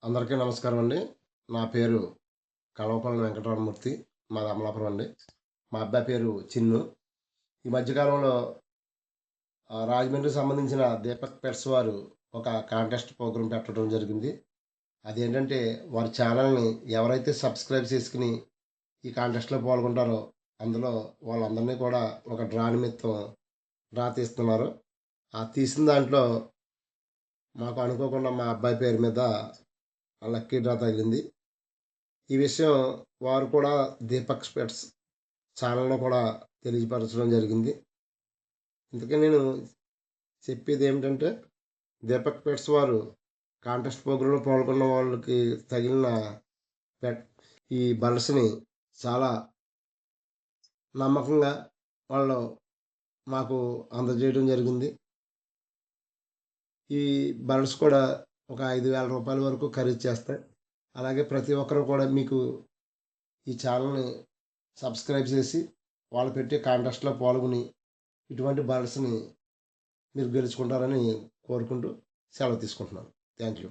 అందరికీ నమస్కారం అండి. నా పేరు కల్వకుంట్ల వెంకటరమణమూర్తి. మాది అమలాపురం అండి. మా అబ్బాయి పేరు చిన్ను. ఈ మధ్య కాలంలో రాజమండ్రికి సంబంధించిన దీపక్ పెట్స్ వారు ఒక కాంటెస్ట్ ప్రోగ్రామ్ పెట్టడం జరిగింది. అదేంటంటే వారి ఛానల్‌ని ఎవరైతే సబ్స్క్రైబ్ చేసుకొని ఈ కాంటెస్ట్‌లో పాల్గొంటారో అందులో వాళ్ళందరినీ కూడా ఒక డ్రా నిమిత్తం డ్రా తీస్తున్నారు. ఆ తీసిన దాంట్లో మాకు అనుకోకుండా మా అబ్బాయి పేరు మీద లక్కీ డ్రా తగిలింది. ఈ విషయం వారు కూడా దీపక్ పెట్స్ ఛానల్‌లో కూడా తెలియపరచడం జరిగింది. ఇంతకీ నేను చెప్పేదేమిటంటే, దీపక్ పెట్స్ వారు కాంటెస్ట్ ప్రోగ్రామ్‌లో పాల్గొన్న వాళ్ళకి తగిలిన పెట్ ఈ బర్డ్స్‌ని చాలా నమ్మకంగా వాళ్ళు మాకు అందజేయడం జరిగింది. ఈ బర్డ్స్ కూడా ఒక రూ. 5,000 వరకు ఖరీదు చేస్తాయి. అలాగే ప్రతి ఒక్కరు కూడా మీకు ఈ ఛానల్‌ని సబ్స్క్రైబ్ చేసి, వాళ్ళు పెట్టే కాంటెస్ట్‌లో పాల్గొని, ఇటువంటి బర్డ్స్‌ని మీరు గెలుచుకుంటారని కోరుకుంటూ సెలవు తీసుకుంటున్నాను. Thank you.